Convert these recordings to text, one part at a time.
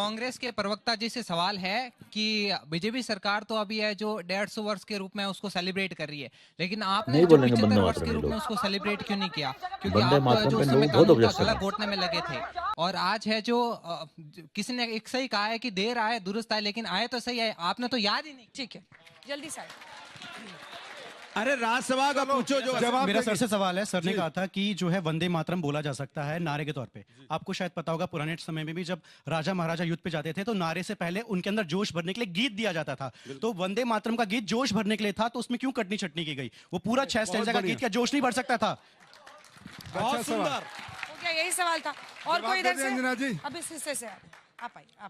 कांग्रेस के प्रवक्ता जी से सवाल है कि बीजेपी सरकार तो अभी है जो 150 वर्ष के रूप में उसको सेलिब्रेट कर रही है, लेकिन आपने नहीं जो बोलेंगे 75 वंदे वर्ष मातरम के ये रूप में लोग। उसको सेलिब्रेट क्यों नहीं किया? क्योंकि वंदे आप तो है मातरम जो पे उस लोग समय बहुत कानून का ऑब्जेक्शन गला है। घोटने में लगे थे, और आज है जो किसी ने एक सही कहा है कि देर आए दुरुस्त आए, लेकिन आए तो सही है, आपने तो याद ही नहीं। ठीक है, जल्दी से अरे राज्यसभा का पूछो जो जवाब मेरा सर से सवाल है। सर ने कहा था कि जो है वंदे मातरम बोला जा सकता है नारे के तौर पे। आपको शायद पता होगा पुराने समय में भी जब राजा महाराजा युद्ध पे जाते थे तो नारे से पहले उनके अंदर जोश भरने के लिए गीत दिया जाता था। तो वंदे मातरम का गीत जोश भरने के लिए था, तो उसमें क्यों कटनी छटनी की गई? वो पूरा 6 स्टैंजा का गीत क्या जोश नहीं भर सकता था? बहुत सुंदर। हो गया, यही सवाल था। और कोई इधर से? अंजना जी। अब इस हिस्से से आप आइए।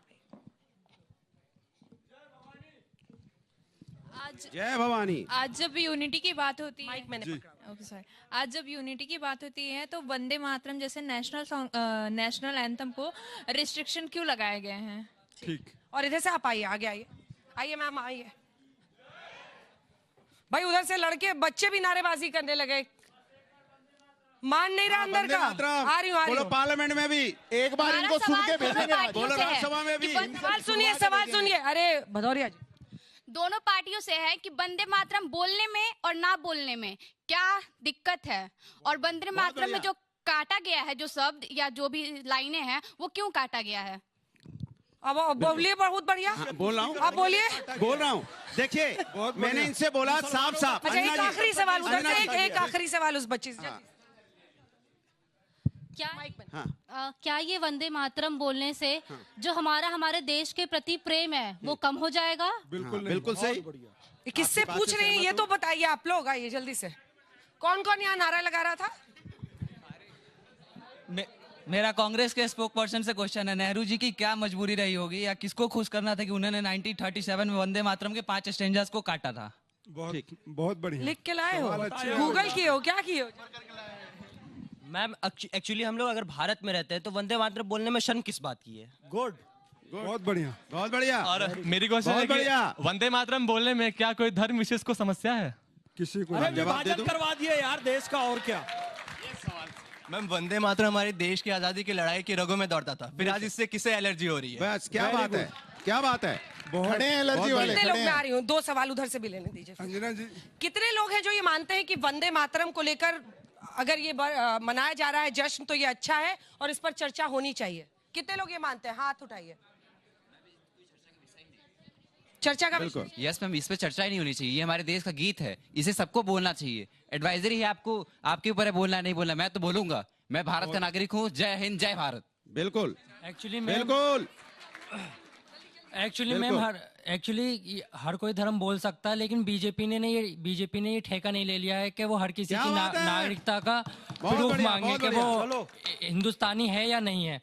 जय भवानी। आज जब यूनिटी की बात होती है, माइक मैंने पकड़ा। ओके सॉरी, आज जब यूनिटी की बात होती है तो वंदे मातरम जैसे नेशनल सॉन्ग, नेशनल एंथम को रिस्ट्रिक्शन क्यों लगाए गए हैं? ठीक। और इधर से आप आइए, आगे आइए मैम, आइए। भाई उधर से लड़के बच्चे भी नारेबाजी करने लगे, मान नहीं रहा अंदर का। आ रही बोलो हूँ। पार्लियामेंट में भी एक बार इनको सुन के भेजेंगे। बोलो राज्यसभा में भी। सवाल सुनिए। अरे भदौरिया जी, दोनों पार्टियों से है कि वंदे मातरम बोलने में और ना बोलने में क्या दिक्कत है, और वंदे मातरम में जो काटा गया है, जो शब्द या जो भी लाइनें हैं, वो क्यों काटा गया है? अब बोलिए, बहुत बढ़िया। बोल रहा हूँ, आप बोलिए। बोल रहा हूँ। देखिए मैंने इनसे बोला साफ साफ। अच्छा, एक आखिरी सवाल उधर से, एक आखिरी सवाल उस बच्ची से। क्या ये वंदे मातरम बोलने से जो हमारे देश के प्रति प्रेम है वो कम हो जाएगा? बिल्कुल बिल्कुल सही। किससे पूछ रहे हैं ये तो बताइए आप लोग। आइए जल्दी से। कौन कौन यहाँ नारा लगा रहा था? मेरा कांग्रेस के स्पोक पर्सन से क्वेश्चन है, नेहरू जी की क्या मजबूरी रही होगी या किसको खुश करना था कि उन्होंने 1937 में वंदे मातरम के 5 स्टेंजास को काटा था? बहुत बढ़िया। लिख के लाए हो? गूगल किए हो? क्या किए हो? मैम एक्चुअली हम लोग अगर भारत में रहते हैं तो वंदे मातरम बोलने में शर्म किस बात की है? गुड, बहुत बढ़िया, बहुत बढ़िया। और मेरी क्वेश्चन है कि वंदे मातरम बोलने में क्या कोई धर्म विशेष को समस्या है? किसी को जवाब दे दो। करवा दिए यार देश का, और क्या? मैम वंदे मातरम हमारे देश की आजादी की लड़ाई की रगों में दौड़ता था, फिर आज इससे किसे एलर्जी हो रही है? बस क्या बात है, क्या बात है। खड़े हैं एलर्जी वाले। कितने लोग, मैं आ रही हूँ, 2 सवाल उधर से भी लेने दीजिए। अंजना जी, कितने लोग हैं जो ये मानते हैं कि वंदे मातरम को लेकर अगर ये मनाया जा रहा है जश्न तो ये अच्छा है और इस पर चर्चा होनी चाहिए? कितने लोग ये मानते हैं? हाथ उठाइए। चर्चा का विषय? यस मैम, इस पे चर्चा ही नहीं होनी चाहिए। ये हमारे देश का गीत है, इसे सबको बोलना चाहिए। एडवाइजरी है आपको, आपके ऊपर है बोलना नहीं बोलना। मैं तो बोलूंगा, मैं भारत का नागरिक हूँ। जय हिंद, जय भारत। बिल्कुल एक्चुअली बिल्कुल। एक्चुअली हर कोई धर्म बोल सकता है, लेकिन बीजेपी ने ये ठेका नहीं ले लिया है कि वो हर किसी की नागरिकता का प्रूफ मांगे कि वो हिंदुस्तानी है या नहीं है।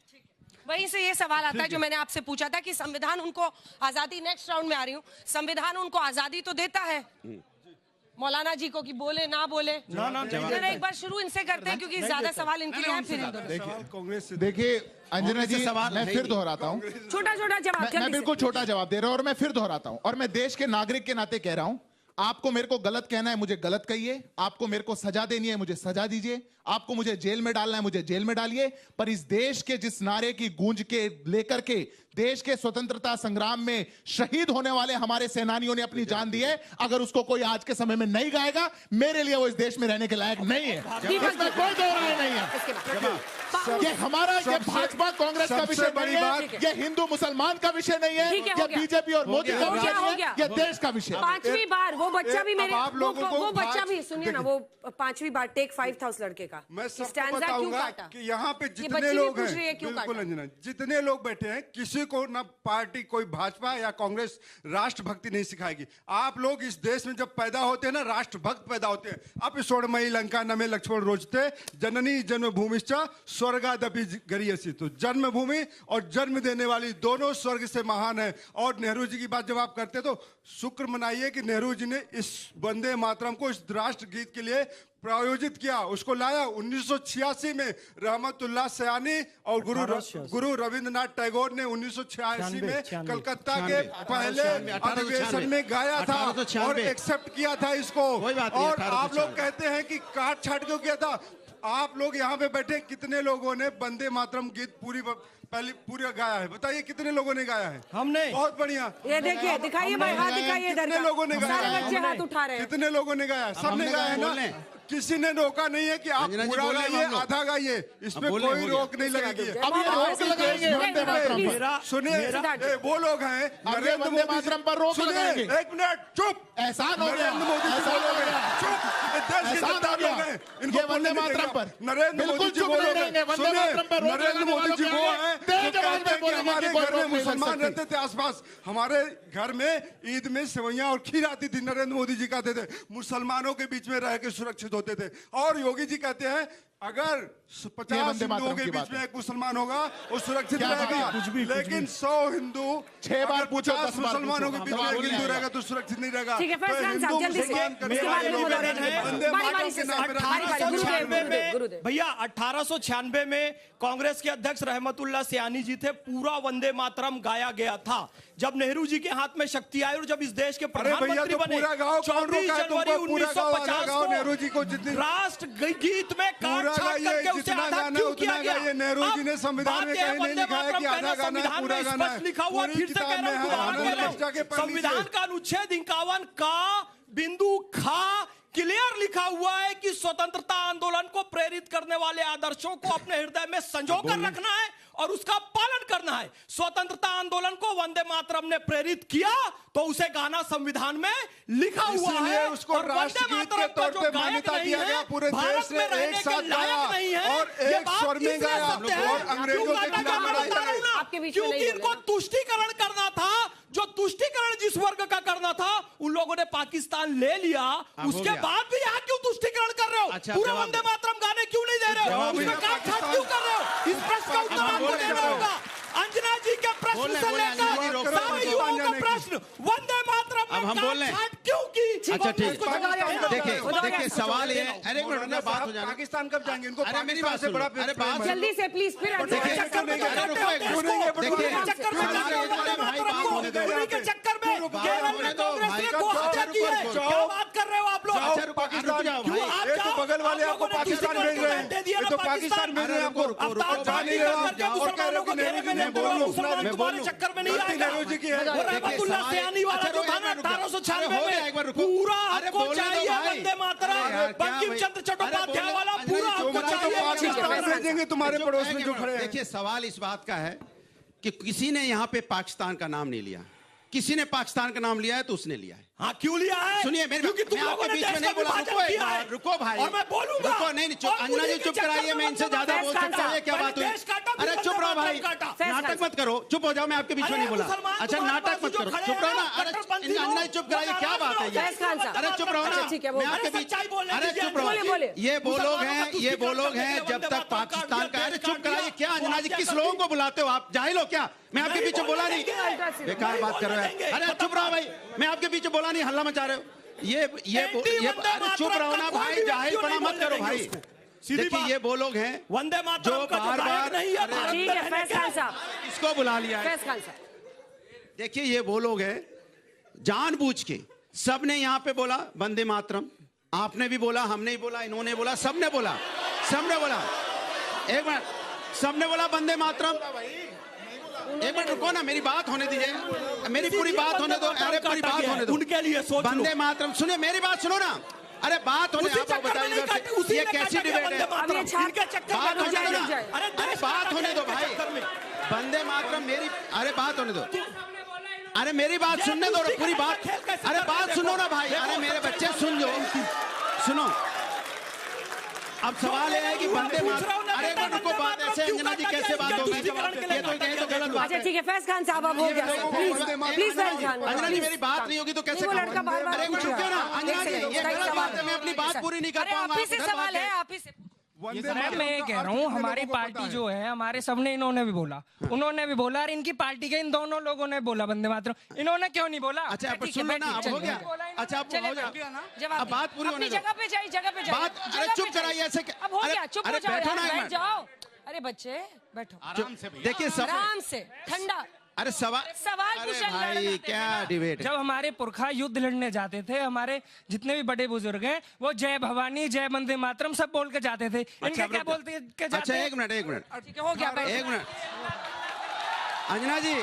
वहीं से ये सवाल आता है जो मैंने आपसे पूछा था कि संविधान उनको आजादी, नेक्स्ट राउंड में आ रही हूँ, संविधान उनको आजादी तो देता है मौलाना जी को कि बोले ना बोले। जरा एक बार शुरू इनसे करते हैं क्योंकि ज्यादा सवाल इनके लिए हैं। फिर कांग्रेस से देखिए अंजना जी, मैं फिर दोहराता हूँ, छोटा जवाब। मैं बिल्कुल छोटा जवाब दे रहा हूँ और मैं फिर दोहराता हूँ, और मैं देश के नागरिक के नाते कह रहा हूँ, आपको मेरे को गलत कहना है, मुझे गलत कहिए। आपको मेरे को सजा देनी है, मुझे सजा दीजिए। आपको मुझे जेल में डालना है, मुझे जेल में डालिए। पर इस देश के जिस नारे की गूंज के लेकर के देश के स्वतंत्रता संग्राम में शहीद होने वाले हमारे सेनानियों ने अपनी जान दी है, अगर उसको कोई आज के समय में नहीं गाएगा, मेरे लिए वो इस देश में रहने के लायक नहीं है। इसमें कोई दो राय नहीं है। ये हमारा, ये भाजपा कांग्रेस का विषय नहीं है, ये हिंदू मुसलमान का विषय नहीं है, ये बीजेपी और मोदी का विषय नहीं है, ये देश का विषय है। 5वीं बार वो बच्चा भी मेरे, आप लोगों को वो बच्चा भी सुनिए ना, वो 5वीं बार टेक 5 था उस लड़के का। मैं सबको स्टैंजा क्यों बताऊंगा काटा? कि यहाँ पे ये जितने बच्ची भी लोग पूछ रही है हैं, क्यों बिल्कुल काटा? अंजना, जितने लोग बैठे हैं, किसी को ना पार्टी, कोई भाजपा या कांग्रेस राष्ट्रभक्ति नहीं सिखाएगी। आप लोग इस देश में जब पैदा होते हैं ना, राष्ट्रभक्त पैदा होते हैं। अब स्वर्णमयी लंका नमे लक्ष्मण रोचते, जननी जन्मभूमिश्च स्वर्गादपि गरीयसी। तो जन्मभूमि और जन्म देने वाली दोनों स्वर्ग से महान है। और नेहरू जी की बात जब आप करते तो शुक्र मनाइए कि नेहरू जी ने इस वंदे मातरम को इस राष्ट्र गीत के लिए प्रायोजित किया, उसको लाया। 1986 में रहमतुल्लाह सयानी और गुरु रविंद्रनाथ टैगोर ने 1986 में कलकत्ता के पहले अधिवेशन में गाया था और एक्सेप्ट किया था इसको। और आप लोग कहते हैं कि काट छाट क्यों किया था? आप लोग यहाँ पे बैठे कितने लोगों ने वंदे मातरम गीत पहले पूरा गाया है? बताइए कितने लोगों ने गाया है? हमने। बहुत बढ़िया। ये देखिए, दिखाइए भाई, हाथ दिखाइए इधर कितने का। लोगों ने गाया? सारे बच्चे हाथ उठा रहे हैं। कितने लोगों ने गाया? सबने गाया है ना? किसी ने रोका नहीं है कि आप पूरा गाइए, आधा गाइए, इसमें कोई रोक नहीं लगेगी। अब ये रोक लगाएंगे वंदे मातरम पर। सुनिए, वो लोग हैं नरेंद्र वंदे मातरम पर रोक सुनिए, लगाएंगे। एक मिनट चुप। एहसान हो गया, नरेंद्र मोदी जी बोलोगे चुप। देश के गद्दार लोग हैं, इनको ये वंदे बोलने नहीं मातरम देगा। पर नरेंद्र बिल्कुल मोदी जी चुप नहीं बोलोगे। रहेंगे। वंदे सुनिए, मातरम पर रोक नरेंद्र लगाने मोदी जी वालों वो क्या हैं है? जो तेज आवाज कहते में हैं कि बोलेंगे हमारे कि कोई घर में रोक नहीं लग मुसलमान सकती। रहते थे आसपास। हमारे घर में ईद में सेवइयां और खीर आती थी, नरेंद्र मोदी जी कहते थे मुसलमानों के बीच में रह के सुरक्षित होते थे। और योगी जी कहते हैं अगर 50 हिंदुओं के बीच में एक मुसलमान होगा वो सुरक्षित रहेगा, लेकिन 100 हिंदू 6 बार पूछो, 50 10 बार मुसलमानों के पूछो, बीच में हम एक हिंदू बोल रहेगा तो सुरक्षित नहीं रहेगा। ठीक है, फैज खान साहब, जल्दी से। वंदे मातरम के नाम पे गुरुदेव। भैया 1896 में कांग्रेस के अध्यक्ष रहमतुल्लाह सियानी जी थे, पूरा वंदे मातरम गाया गया था। जब नेहरू जी के हाथ में शक्ति आई और जब इस देश के प्रधानमंत्री बने 24 जनवरी 1950 को राष्ट्र गीत में काट छाट करके उसे आधा क्यों किया गया? नेहरू जी ने संविधान में कहीं नहीं लिखा है कि आधा गाना है, पूरा गाना है। लिखा हुआ, फिर से कह रहा हूं, दोबारा कह रहा हूं, संविधान का अनुच्छेद 51 का बिंदु खा क्लियर लिखा हुआ है कि स्वतंत्रता आंदोलन को प्रेरित करने वाले आदर्शों को अपने हृदय में संजोकर रखना है और उसका पालन करना है। स्वतंत्रता आंदोलन को वंदे मातरम ने प्रेरित किया तो उसे गाना संविधान में लिखा हुआ है। उसको राष्ट्रगीत के तौर पे मान्यता दिया गया, पूरे देश ने एक साथ गाया और एक स्वर में गाया और अंग्रेजों के खिलाफ लड़ाई लड़ी। क्योंकि इनको तुष्टीकरण करना था, जो तुष्टीकरण जिस वर्ग का करना था उन लोगों ने पाकिस्तान ले लिया। उसके बाद भी यहाँ क्यों तुष्टीकरण कर रहे हो? पूरा वंदे मातरम गाने क्यों नहीं दे रहे हो? उसमें काट छाट क्यों कर रहे हो? इस प्रश्न का उत्तर आपको देना होगा। अंजना जी के प्रश्न से लेकर सारे युवाओं का प्रश्न, वंदे मातरम अब हम बोल रहे हैं क्यों की? अच्छा ठीक, देखिए सवाल ये, अरे एक मिनट में बात हो जाए। पाकिस्तान कब जाएंगे? इनको अरे मेरी बात सुनो, अरे बात जल्दी से प्लीज, फिर के चक्कर में केरल में कांग्रेस ने को हत्या की है। क्या बात कर रहे हो आप लोग? पाकिस्तान ये तो बगल वाले आपको पाकिस्तान भेज रहे हैं, ये तो पाकिस्तान भेज रहे हैं आपको। जा नहीं रहे आप और कह रहे हो कि नेहरू जी ने तुम्हारे चक्कर में नहीं आएगा। नेहरू जी की है रहमतुल्लाह सियानी वाला जो था ना 1896 में, पूरा आपको चाहिए वंदे मातरम। बंकिम चंद्र चट्टोपाध्याय वाला पूरा आपको चाहिए। पाकिस्तान भेजेंगे तुम्हारे पड़ोस में जो खड़े हैं। देखिए सवाल इस बात का है कि किसी ने यहाँ पे पाकिस्तान का नाम नहीं लिया, किसी ने पाकिस्तान का नाम लिया है तो उसने लिया है। हाँ क्यों लिया है? सुनिए क्योंकि तुम लोगों ने बीच में नहीं बोला, रुको भाई, और मैं बोलूंगा। रुको, नहीं अंजना जी चुप कराइए, मैं इनसे ज्यादा बोल सकता हूँ। ये क्या बात हुई? अरे चुप रहो भाई, नाटक मत करो, चुप हो जाओ, मैं आपके बीच में नहीं बोला। अच्छा नाटक मत करो, चुप रहो ना। अरे अंजना जी चुप कराइए, क्या बात है ये? अरे चुप रहो ना, मैं आपके बीच, अरे चुप रहो। ये वो लोग हैं जब तक पाकिस्तान का, अरे चुप कराइए, क्या अंजना जी किस लोगों को बुलाते हो आप? जाहिल हो क्या? मैं आपके पीछे बोला नहीं, बेकार बात कर रहे हैं। अरे चुप रहो भाई, मैं आपके पीछे बोला नहीं, हल्ला मचा रहे हो। ये अरे चुप रहो ना भाई, जाहिल पना मत करो भाई। देखिए ये वो लोग हैं वंदे मातरम जो का बार नहीं है। ठीक है फैज खान साहब, इसको बुला लिया है। फैज खान साहब, देखिए ये वो लोग हैं जानबूझ के, सबने यहाँ पे बोला वंदे मातरम, आपने भी बोला, हमने भी बोला, इन्होंने बोला, सबने बोला, एक मिनट, सबने बोला वंदे मातरम। एक मिनट रुको ना, मेरी बात होने दीजिए, मेरी पूरी बात होने दो। अरे पूरी बात होने दो, उनके लिए सोच लो। वंदे मातरम सुनिए, मेरी बात सुनो ना। अरे बात होने, आप बताइए ये कैसी डिबेट है? बात होने दो ना, अरे बात होने दो भाई, वंदे मातरम मेरी, अरे बात होने दो, अरे मेरी बात सुनने दो, पूरी बात, अरे बात सुनो ना भाई, अरे मेरे बच्चे सुन लो, सुनो। अब सवाल ये है कि वंदे मातरम, अरे एक मिनट को बात ऐसे अंजना जी कैसे बात होगी? ये तो गलत बात है। अच्छा ठीक है फैज खान साहब, अब हो गया, प्लीज फैज खान। अंजना जी मेरी बात नहीं होगी तो कैसे? वो लड़का बार-बार अरे कुछ क्यों ना अंजना जी, ये गलत बात है, मैं अपनी बात पूरी नहीं कर पाऊंगा। आप ही से सवाल है, आप ही से। मैं ये कह रहा हूँ, हमारी पार्टी जो है, हमारे सबने, इन्होंने भी बोला, उन्होंने भी बोला, और इनकी पार्टी के इन दोनों लोगों ने बोला वंदे मातरम, इन्होंने क्यों नहीं बोला? अच्छा अब सुन लो ना, अब हो गया। अच्छा अब हो गया ना, अब बात पूरी होने दो। जगह पे जाइए, जगह पे जाइए। बात, अरे चुप कराइए ऐसे। अब हो गया, चुप हो जाओ, बैठ जाओ। अरे बच्चे बैठो आराम से, देखिए सब आराम से, ठंडा। अरे सवाल पूछा भाई, क्या डिबेट है? जब हमारे पुरखा युद्ध लड़ने जाते थे, हमारे जितने भी बड़े बुजुर्ग हैं, वो जय भवानी, जय वंदे मातरम सब बोल के जाते थे। इनका क्या बोलते? अच्छा एक मिनट, हो गया, एक मिनट, अंजना जी,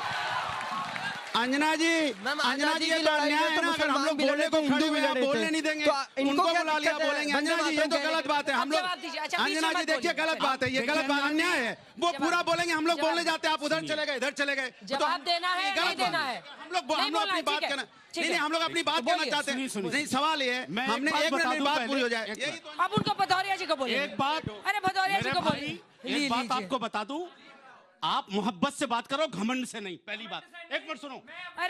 अंजना जी, अंजना जी, ये तो अन्याय है ना। अगर हम लोग बोलने को खड़े हुए हैं, बोलने नहीं देंगे, उनको बुला लिया बोलेंगे। अंजना जी, ये तो गलत बात है। हम लोग, अंजना जी देखिए, गलत बात है, ये गलत बात, अन्याय है। वो पूरा बोलेंगे, हम लोग बोलने जाते हैं, आप उधर चले गए, इधर चले गए। जवाब देना है, नहीं देना है। हम लोग अपनी बात करना, नहीं, हम लोग अपनी बात कहना चाहते हैं। नहीं, सवाल ये है, हमने एक मिनट में बात पूरी हो जाए। अब उनको भदौरिया जी को बोलिए। एक बात, अरे भदौरिया जी को बोलिए। एक बात आपको बता दूं, आप मोहब्बत से बात करो, घमंड से नहीं। पहली बात, एक मिनट सुनो,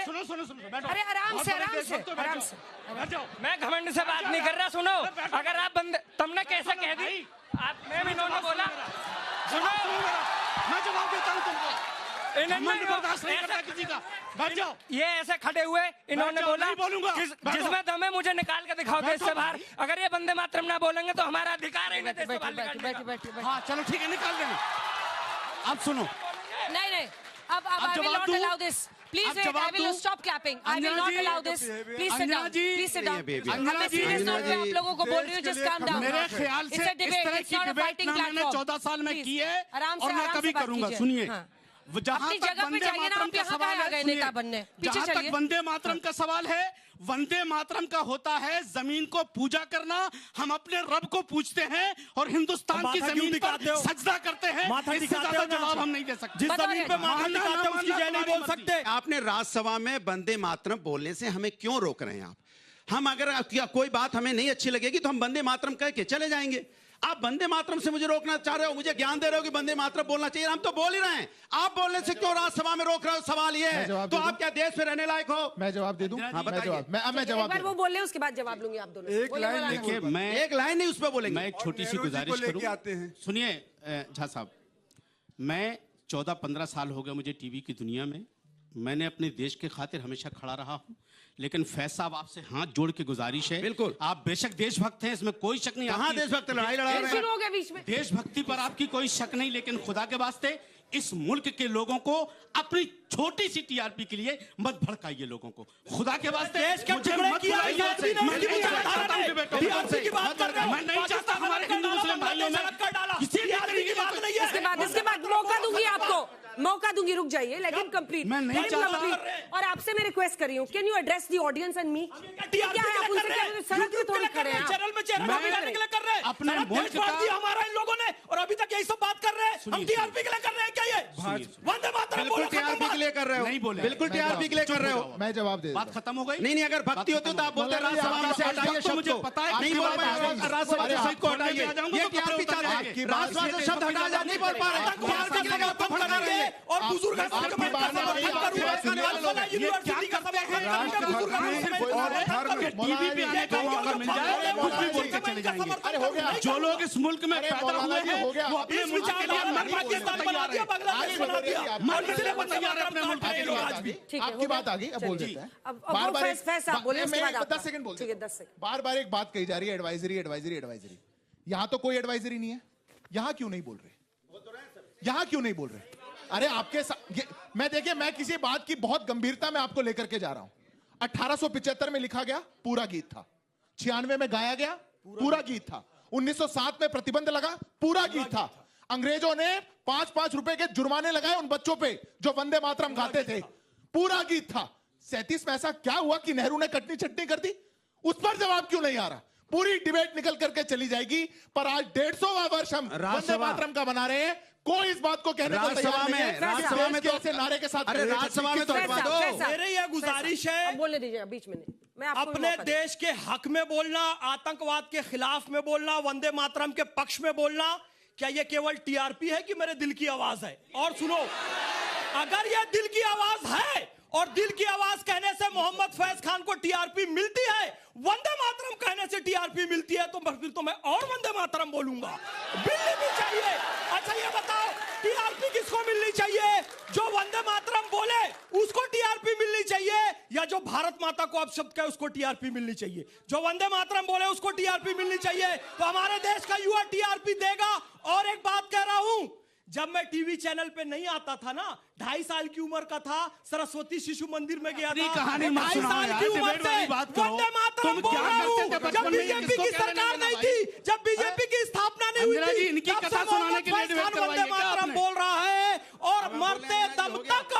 सुनो सुनो सुनो, बैठो। अरे आराम से, आराम से, आराम से। मैं घमंड से बात नहीं कर रहा। सुनो, अगर आप बंदे, तुमने कैसे कह दी, आप मैं भी इन्होंने बोला, सुनो, मैं जवाब देता हूँ तुमको। इन्होंने बर्दाश्त नहीं करता किसी का। बैठ जाओ। ये ऐसे खड़े हुए, इन्होंने बोला, नहीं बोलूंगा, जिसमें दम है मुझे निकाल के दिखाओ देश से बाहर। अगर ये वंदे मातरम ना बोलेंगे तो हमारा अधिकार है इन्हें देश से बाहर निकालने का। हाँ चलो ठीक है, निकाल देंगे। अब सुनो, नहीं नहीं, अब I will not allow this. Please wait, I will stop clapping. I will not allow this. Please sit down. Please sit down. अब मैं सीरियस नोट पे आप लोगों को बोल रही हूँ, just calm down. मेरे ख्याल से इस तरह की डिबेट ना मैंने 14 साल में की है और ना कभी करूंगा। सुनिए, जहां तक वंदे मातरम का सवाल है, जहां तक वंदे मातरम का सवाल है, वंदे मातरम का होता है जमीन को पूजा करना। हम अपने रब को पूछते हैं और हिंदुस्तान की जमीन पर सजदा करते हैं। इससे ज्यादा जवाब हम नहीं दे सकते। जिस जमीन पे माथा टिकाते हैं उसकी जय नहीं बोल सकते। आपने राज्यसभा में वंदे मातरम बोलने से हमें क्यों रोक रहे हैं आप? हम अगर कोई बात हमें नहीं अच्छी लगेगी तो हम वंदे मातरम कह के चले जाएंगे। आप वंदे मातरम से मुझे रोकना चाह रहे हो, मुझे ज्ञान दे रहे हो कि वंदे मातरम बोलना चाहिए। हम तो बोल ही रहे हैं, आप बोलने से क्यों राज्यसभा में रोक रहे हो? सवाल ये है, तो आप क्या देश में रहने लायक हो? मैं जवाब दे दूं? हाँ, मैं जवाब वो बोल रहे हैं, उसके बाद जवाब लूंगी आप दोनों। एक लाइन देखिए, मैं एक लाइन नहीं उस पर बोलेंगे। मैं एक छोटी सी गुजारिश करूं। सुनिए झा साहब, मैं 14-15 साल हो गए मुझे टीवी की दुनिया में। मैंने अपने देश के खातिर हमेशा खड़ा रहा हूं, लेकिन फैज साहब आपसे हाथ जोड़ के गुजारिश है, बिल्कुल आप बेशक देशभक्त हैं, इसमें कोई शक नहीं। कहां देशभक्त, लड़ाई लड़ा रहे हैं? देशभक्ति पर आपकी कोई शक नहीं, लेकिन खुदा के वास्ते इस मुल्क के लोगों को अपनी छोटी सी टीआरपी के लिए मत भड़काइए लोगों को। खुदा के वास्ते देश के टुकड़े किया मैं नहीं चाहता हमारे हिंदू मुस्लिम भाइयों में किसी भी तरीके की बात नहीं है। इसके बाद मौका दूंगी आपको, मौका दूंगी, रुक जाइए, लेकिन कंप्लीट मैं नहीं चाहता। और आपसे मैं रिक्वेस्ट कर रही हूँ, can you address the audience and me? क्या है, आप उनसे क्या सड़क पे थोड़ी खड़े हैं? चैनल में चेहरा मिलाने के लिए कर रहे हैं, अपने मुल्क का हमारा इन लोगों ने, और अभी तक यही सब बात कर रहे हैं। हम टीआरपी के लिए कर रहे हैं क्या? ये वंदे मातरम बिल्कुल टीआरपी के लिए कर रहे हो, नहीं बोले, बिल्कुल टीआरपी के लिए कर रहे हो। मैं जवाब दे, बात खत्म हो गई। नहीं, अगर भक्ति होती तो आप बोलते राज्यसभा में से हटाइए शब्द। मुझे पता है नहीं बोल पाए, राज्यसभा से शब्द को हटाइए। ये टीआरपी चल रहा है, राज्यसभा से शब्द हटा जा, नहीं बोल पा रहे। और बुजुर्ग टीवी पे आने का मौका मिल जाए, कुछ भी बोल के चले जाएंगे। जो लोग इस मुल्क में पैदा हुए हैं वो अपने मुल्क के लिए पाकिस्तान बना दिया, बांग्लादेश बना दिया, मरने को तैयार है अपने मुल्क के लोग आज भी। आपकी बात आ गई, अब बोल देते हैं। बार बार 10 सेकंड बोल, 10 सेकंड। बार बार एक बात कही जा रही है, एडवाइजरी एडवाइजरी एडवाइजरी। यहां तो कोई एडवाइजरी नहीं है। यहां क्यों नहीं बोल रहे? यहां क्यों नहीं बोल रहे? अरे आपके मैं देखिए, मैं किसी बात की बहुत गंभीरता में आपको लेकर के जा रहा हूं। 1875 में लिखा गया, पूरा गीत था। 96 में गाया गया, पूरा गीत था। 1907 में प्रतिबंध लगा, पूरा गीत था। अंग्रेजों ने 5-5 रुपए के जुर्माने लगाए उन बच्चों पे जो वंदे मातरम गाते थे, पूरा गीत था। 37 में ऐसा क्या हुआ कि नेहरू ने कटनी चटनी कर दी? उस पर जवाब क्यों नहीं आ रहा? पूरी डिबेट निकल करके चली जाएगी, पर आज 150वां वर्ष हम वंदे मातरम का मना रहे हैं। कोई इस बात को कहने को तैयार नहीं है। राज्यसभा में तो ऐसे नारे के साथ, अरे राज्यसभा में तो हटवा दो। मेरे ये गुजारिश है, बोलने दीजिए, बीच में नहीं, मैं आपको अपने देश के हक में बोलना, आतंकवाद के खिलाफ में बोलना, वंदे मातरम के पक्ष में बोलना, क्या ये केवल टीआरपी है कि मेरे दिल की आवाज है? और सुनो, अगर ये दिल की आवाज है और दिल की आवाज कहने से मोहम्मद फैज खान को टीआरपी मिलती है, वंदे मातरम कहने से टीआरपी मिलती है, तो फिर तो मैं और वंदे मातरम बोलूंगा। मिलनी भी चाहिए। अच्छा ये बताओ, टीआरपी किसको मिलनी चाहिए? जो वंदे मातरम बोले उसको टीआरपी मिलनी चाहिए, या जो भारत माता को अपशब्द कहे उसको टीआरपी मिलनी चाहिए? जो वंदे मातरम बोले उसको टीआरपी मिलनी चाहिए। तो हमारे देश का युवा टीआरपी देगा। और एक बात कह रहा हूं, जब मैं टीवी चैनल पे नहीं आता था ना, 2.5 साल की उम्र का था, सरस्वती शिशु मंदिर में गया था। कहानी 2.5 साल की उम्र से वंदे मातरम बोल रहा हूं। जब बीजेपी की सरकार नहीं थी, जब बीजेपी की स्थापना नहीं हुई थी, तब से मोहम्मद फैज खान वंदे मातरम बोल रहा है। और मरते दम तक,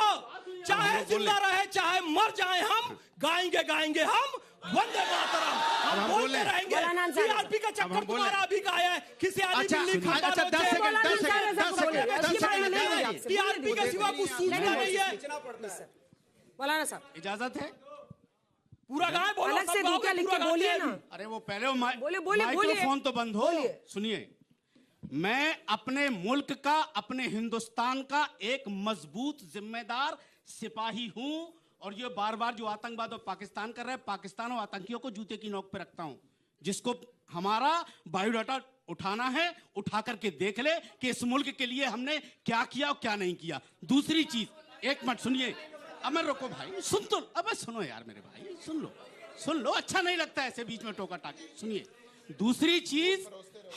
चाहे जिंदा रहे चाहे मर जाए, हम गाएंगे हम वंदे मातरम। हम बोलते रहेंगे। टीआरपी का चक्कर तुम्हारा अभी का है। किसी आदमी टीआरपी के सिवा कुछ सूझता नहीं है। मौलाना साहब, इजाजत है? पूरा गाय बोलो, अलग से दूसरा लिख के बोलिए ना। अरे वो पहले माइक्रोफोन तो बंद हो। सुनिए, मैं अपने मुल्क का, अपने हिंदुस्तान का एक मजबूत जिम्मेदार सिपाही हूं, और ये बार बार जो आतंकवाद और पाकिस्तान कर रहा है, पाकिस्तान और आतंकियों को जूते की नोक पे रखता हूं। जिसको हमारा बायोडाटा उठाना है, उठा करके देख ले कि इस मुल्क के लिए हमने क्या किया और क्या नहीं किया। दूसरी चीज, एक मिनट सुनिए, अब मैं रोको भाई, सुन तो, अब सुनो यार मेरे भाई, सुन लो, अच्छा नहीं लगता ऐसे बीच में टोका टाके। सुनिए, दूसरी चीज,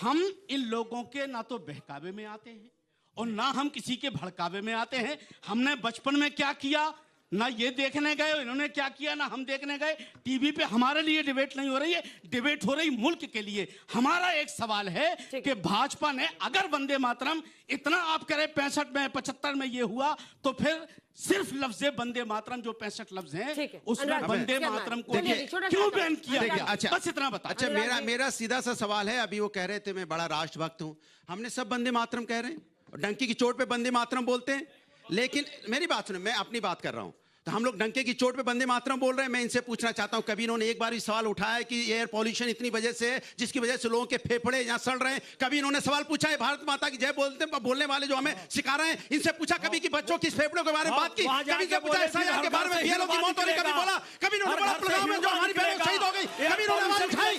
हम इन लोगों के ना तो बहकावे में आते हैं और ना हम किसी के भड़कावे में आते हैं। हमने बचपन में क्या किया ना ये देखने गए, इन्होंने क्या किया ना हम देखने गए। टीवी पे हमारे लिए डिबेट नहीं हो रही है, डिबेट हो रही मुल्क के लिए। हमारा एक सवाल है कि भाजपा ने अगर वंदे मातरम इतना आप कह रहे 65 में 75 में ये हुआ, तो फिर सिर्फ लफ्ज वंदे मातरम जो 65 लफ्ज हैं, उसमें वंदे मातरम को क्यों बैन किया गया? अच्छा, बस इतना बता। अच्छा, मेरा सीधा सा सवाल है, अभी वो कह रहे थे मैं बड़ा राष्ट्रभक्त हूं, हमने सब वंदे मातरम कह रहे हैं, डंकी की चोट पे वंदे मातरम बोलते हैं, लेकिन मेरी बात सुनो, मैं अपनी बात कर रहा हूं। तो हम लोग डंके की चोट पे वंदे मातरम बोल रहे हैं। मैं इनसे पूछना चाहता हूं, कभी इन्होंने एक बार भी सवाल उठाया है कि एयर पॉल्यूशन इतनी वजह से है जिसकी वजह से लोगों के फेफड़े यहां सड़ रहे हैं? कभी इन्होंने सवाल पूछा है भारत माता की जय बोलने वाले जो हमें सिखा रहे हैं, इनसे पूछा कभी कि बच्चों के फेफड़ों के बारे में बात की? कभी इनसे पूछा एसआईआर के बारे में, बीएलओ की मौत हो रही, कभी बोला? कभी इन्होंने बोला में जो हमारी बहनें शहीद हो गई, कभी इन्होंने आवाज उठाई?